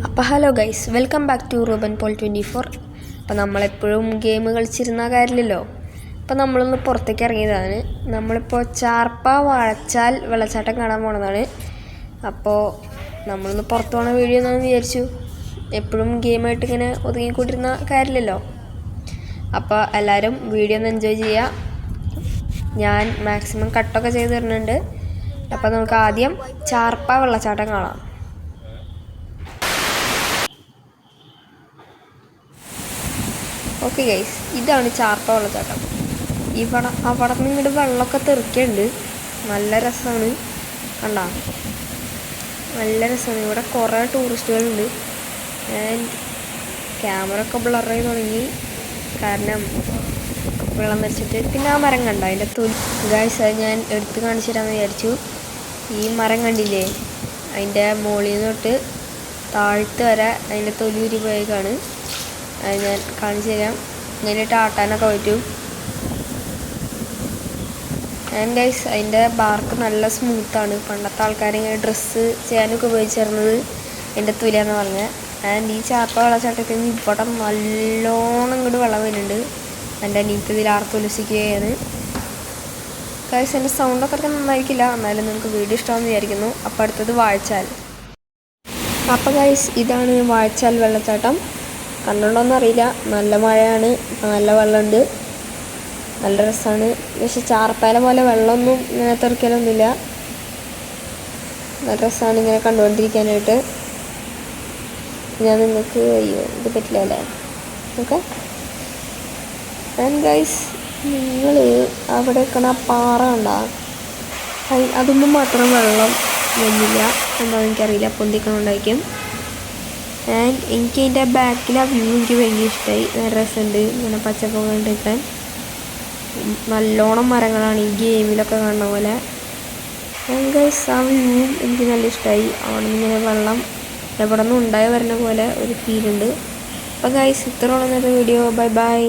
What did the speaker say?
അപ്പോൾ hello guys, welcome back to Ruben Paul 24. അപ്പോൾ നമ്മളെപ്പോഴും ഗെയിം കളിച്ചിരുന്ന കാര്യമില്ലല്ലോ. അപ്പോൾ നമ്മളൊന്ന് പുറത്തേക്ക് ഇറങ്ങിയതാണ്. നമ്മളിപ്പോൾ ചാർപ്പ വാഴച്ചാൽ വെള്ളച്ചാട്ടം കാണാൻ പോണതാണ്. അപ്പോൾ നമ്മളൊന്ന് പുറത്ത് പോകണ വീഡിയോ എന്നാന്ന് വിചാരിച്ചു. എപ്പോഴും ഗെയിമായിട്ട് ഇങ്ങനെ ഒതുങ്ങിക്കൊണ്ടിരുന്ന കാര്യമില്ലല്ലോ. അപ്പോൾ എല്ലാവരും വീഡിയോ ഒന്ന് എൻജോയ് ചെയ്യുക. ഞാൻ മാക്സിമം കട്ടൊക്കെ ചെയ്ത് തരുന്നുണ്ട്. അപ്പോൾ നമുക്ക് ആദ്യം ചാർപ്പ വെള്ളച്ചാട്ടം കാണാം. ഓക്കെ ഗൈസ്, ഇതാണ് ചാർപ്പ വെള്ളച്ചാട്ടം. അവിടെ നിന്ന് ഇങ്ങോട്ട് വെള്ളമൊക്കെ തെറിക്കുന്നുണ്ട്. നല്ല രസമാണ്. കണ്ട, നല്ല രസമാണ്. ഇവിടെ കുറേ ടൂറിസ്റ്റുകളുണ്ട്. ആൻഡ് ക്യാമറ ഒക്കെ ബ്ലർ ചെയ്ത് തുടങ്ങി, കാരണം വെള്ളം വെച്ചിട്ട്. പിന്നെ ആ മരം കണ്ട, അതിൻ്റെ തൊലി ഗൈസ്, അത് ഞാൻ എടുത്ത് കാണിച്ചു തരാമെന്ന് വിചാരിച്ചു. ഈ മരം കണ്ടില്ലേ, അതിൻ്റെ മുകളിൽ നിന്ന് തൊട്ട് താഴ്ത്ത് വരെ അതിൻ്റെ തൊലി ഉരി പോയേക്കാണ്. അത് ഞാൻ കാണിച്ചു തരാം. ഇങ്ങനെയിട്ട് ആട്ടാനൊക്കെ പറ്റും. ആൻഡ് ഗൈസ്, അതിൻ്റെ ബാർക്ക് നല്ല സ്മൂത്താണ്. പണ്ടത്തെ ആൾക്കാരിങ്ങനെ ഡ്രസ്സ് ചെയ്യാനൊക്കെ ഉപയോഗിച്ചിരുന്നത് അതിൻ്റെ തൊലിയാന്ന് പറഞ്ഞത്. ആൻഡ് ഈ ചാർപ്പ വെള്ളച്ചാട്ടത്തിൽ നിന്ന് ഇവിടെ നല്ലോണം ഇങ്ങോട്ട് വെള്ളം വരുന്നുണ്ട്. എൻ്റെ അനിയത്തി ഇതിൽ ആർത്തുലസിക്കുകയാണ്. ഗൈസ്, എൻ്റെ സൗണ്ടൊക്കെ അത്ര നന്നായിരിക്കില്ല, എന്നാലും നിങ്ങൾക്ക് വീഡിയോ ഇഷ്ടമാണെന്ന് വിചാരിക്കുന്നു. അപ്പോൾ അടുത്തത് വാഴച്ചാൽ. അപ്പോൾ ഗൈസ്, ഇതാണ് വാഴച്ചാൽ വെള്ളച്ചാട്ടം. കണ്ടുണ്ടോയെന്ന് അറിയില്ല, നല്ല മഴയാണ്, നല്ല വെള്ളമുണ്ട്, നല്ല രസമാണ്. പക്ഷെ ചാർപ്പാല പോലെ വെള്ളമൊന്നും ഇങ്ങനെ തെറിക്കലൊന്നുമില്ല. നല്ല രസമാണ് ഇങ്ങനെ കണ്ടുകൊണ്ടിരിക്കാനായിട്ട്. ഞാൻ നിങ്ങൾക്ക് ഇത് പറ്റില്ല അല്ലേ. ഓക്കെ. ആൻഡ് ഗൈസ്, നിങ്ങൾ അവിടെ വെക്കണ പാറ കണ്ടാ, അതൊന്നും മാത്രം വെള്ളം വന്നില്ല, എന്താണെന്ന് എനിക്കറിയില്ല, പൊന്തിക്കണുണ്ടായിരിക്കും. ആൻഡ് എനിക്ക് അതിൻ്റെ ബാക്കിൽ ആ വ്യൂ എനിക്ക് ഭയങ്കര ഇഷ്ടമായി. നല്ല രസമുണ്ട് ഇങ്ങനെ പച്ചപ്പൊക്കെ കണ്ടിരിക്കാൻ. നല്ലോണം മരങ്ങളാണ് ഈ ഗെയിമിലൊക്കെ കാണുന്ന പോലെ. ആൻഡ് ഗൈസ്, ആ വ്യൂവും എനിക്ക് നല്ല ഇഷ്ടമായി. അവിടെ നിന്ന് ഇങ്ങനെ വെള്ളം എവിടെ നിന്ന് ഉണ്ടായി വരുന്ന പോലെ ഒരു ഫീലുണ്ട്. അപ്പോൾ ഗൈസ്, ഇത്രയുള്ള വീഡിയോ. Bye bye.